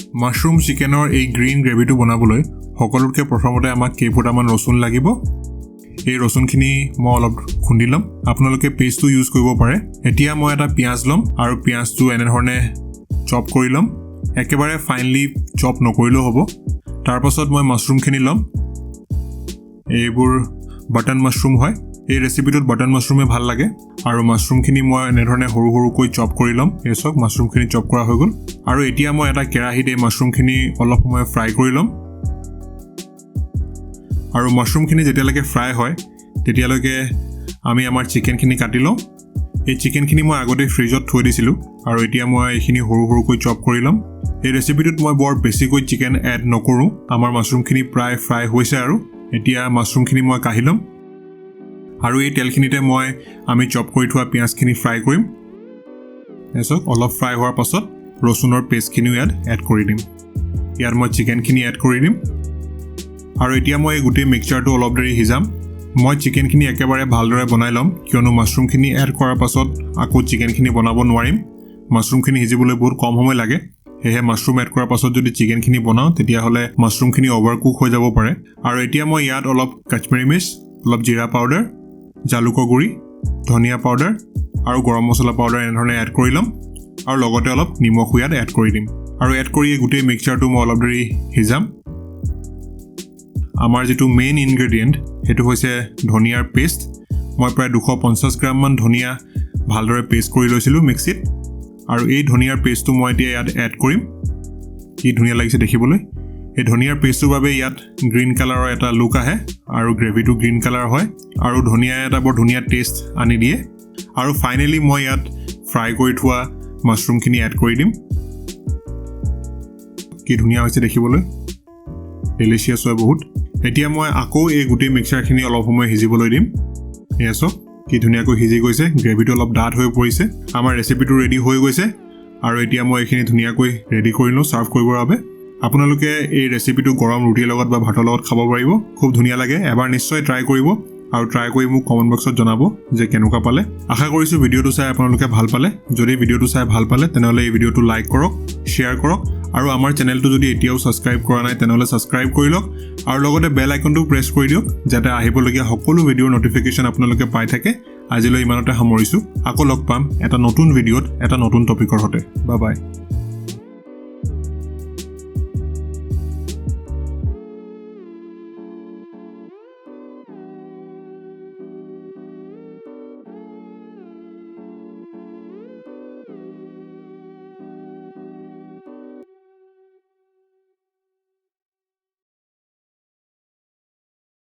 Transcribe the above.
মাশৰুম চিকেনৰ এই গ্ৰীণ গ্ৰেভিটো বনাবলৈ সকলোতকৈ প্ৰথমতে আমাক কেইফুটামান ৰচুন লাগিব। এই ৰচুনখিনি মই অলপ খুন্দি ল'ম। আপোনালোকে পেষ্টটো ইউজ কৰিব পাৰে। এতিয়া মই এটা পিঁয়াজ ল'ম আৰু পিঁয়াজটো এনেধৰণে চপ কৰি ল'ম। একেবাৰে ফাইনলি চপ নকৰিলেও হ'ব। তাৰপাছত মই মাছৰুমখিনি ল'ম। এইবোৰ বাটন মাছৰুম হয়। এই ৰেচিপিটোত বাটন মাছৰুমে ভাল লাগে আৰু মাছৰুমখিনি মই এনেধৰণে সৰু সৰুকৈ চপ কৰি ল'ম। এই চাওক মাছৰুমখিনি চপ কৰা হৈ গ'ল। আৰু এতিয়া মই এটা কেৰাহীত এই মাছৰুমখিনি অলপ সময় ফ্ৰাই কৰি ল'ম। আৰু মাছৰুমখিনি যেতিয়ালৈকে ফ্ৰাই হয় তেতিয়ালৈকে আমি আমাৰ চিকেনখিনি কাটি লওঁ। এই চিকেনখিনি মই আগতে ফ্ৰিজত থৈ দিছিলোঁ আৰু এতিয়া মই এইখিনি সৰু সৰুকৈ চপ কৰি ল'ম। এই ৰেচিপিটোত মই বৰ বেছিকৈ চিকেন এড নকৰোঁ। আমাৰ মাছৰুমখিনি প্ৰায় ফ্ৰাই হৈছে আৰু এতিয়া মাছৰুমখিনি মই কাঢ়ি ল'ম আৰু এই তেলখিনিতে আমি চপ কৰি থোৱা পিঁয়াজখিনি ফ্ৰাই কৰিম। তাৰপিছত অলপ ফ্ৰাই হোৱাৰ পাছত ৰচুনৰ পেষ্টখিনিও ইয়াত এড কৰি দিম। ইয়াত মই চিকেনখিনি এড কৰি দিম আৰু এতিয়া মই এই গোটেই মিক্সচাৰটো অলপ দেৰি সিজাম। মই চিকেনখিনি একেবাৰে ভালদৰে বনাই ল'ম, কিয়নো মাছৰুমখিনি এড কৰাৰ পাছত আকৌ চিকেনখিনি বনাব নোৱাৰিম। মাছৰুমখিনি সিজিবলৈ বহুত কম সময় লাগে। সেয়েহে মাছৰুম এড কৰাৰ পাছত যদি চিকেনখিনি বনাওঁ তেতিয়াহ'লে মাছৰুমখিনি অভাৰ কুক হৈ যাব পাৰে। আৰু এতিয়া মই ইয়াত অলপ কাশ্মীৰী মিৰ্চ, অলপ জিৰা পাউডাৰ, জালুকৰ গুড়ি, ধনিয়া পাউডাৰ আৰু গৰম মছলা পাউডাৰ এনেধৰণে এড কৰি ল'ম আৰু লগতে অলপ নিমখো ইয়াত এড কৰি দিম। আৰু এড কৰি এই গোটেই মিক্সচাৰটো মই অলপ দেৰি সিজাম। আমাৰ যিটো মেইন ইনগ্ৰেডিয়েণ্ট সেইটো হৈছে ধনিয়াৰ পেষ্ট। মই প্ৰায় 250 গ্ৰামমান ধনিয়া ভালদৰে পেষ্ট কৰি লৈছিলোঁ মিক্সিত। আৰু এই ধনিয়াৰ পেষ্টটো মই এতিয়া ইয়াত এড কৰিম। কি ধুনীয়া লাগিছে দেখিবলৈ। এই ধনিয়াৰ পেষ্টটোৰ বাবে ইয়াত গ্ৰীণ কালাৰৰ এটা লুক আহে আৰু গ্ৰেভিটো গ্ৰীণ কালাৰ হয় আৰু ধনিয়াই এটা বৰ ধুনীয়া টেষ্ট আনি দিয়ে। আৰু ফাইনেলি মই ইয়াত ফ্ৰাই কৰি থোৱা মাছৰুমখিনি এড কৰি দিম। কি ধুনীয়া হৈছে দেখিবলৈ, ডেলিচিয়াছ হয় বহুত। এতিয়া মই আকৌ এই গোটেই মিক্সচাৰখিনি অলপ সময় সিজিবলৈ দিম। এয়া চাওক কি ধুনীয়াকৈ সিজি গৈছে, গ্ৰেভিটো অলপ ডাঠ হৈ পৰিছে। আমাৰ ৰেচিপিটো ৰেডি হৈ গৈছে আৰু এতিয়া মই এইখিনি ধুনীয়াকৈ ৰেডি কৰি লওঁ ছাৰ্ভ কৰিবৰ বাবে। আপোনালোকে এই ৰেচিপিটো গৰম ৰুটিৰ লগত বা ভাতৰ লগত খাব পাৰিব। খুব ধুনীয়া লাগে। এবাৰ নিশ্চয় ট্ৰাই কৰিব আৰু ট্ৰাই কৰি মোক কমেণ্ট বক্সত জনাব যে কেনেকুৱা পালে। আশা কৰিছোঁ ভিডিঅ'টো চাই আপোনালোকে ভাল পালে। যদি ভিডিঅ'টো চাই ভাল পালে তেনেহ'লে এই ভিডিঅ'টো লাইক কৰক, শ্বেয়াৰ কৰক আৰু আমাৰ চেনেলটো যদি এতিয়াও ছাবস্ক্ৰাইব কৰা নাই তেনেহ'লে ছাবস্ক্ৰাইব কৰি লওক আৰু লগতে বেল আইকনটো প্ৰেছ কৰি দিয়ক যাতে আহিবলগীয়া সকলো ভিডিঅ'ৰ নটিফিকেশ্যন আপোনালোকে পাই থাকে। আজিলৈ ইমানতে সামৰিছোঁ। আকৌ লগ পাম এটা নতুন ভিডিঅ'ত এটা নতুন টপিকৰ সৈতে। Bye bye.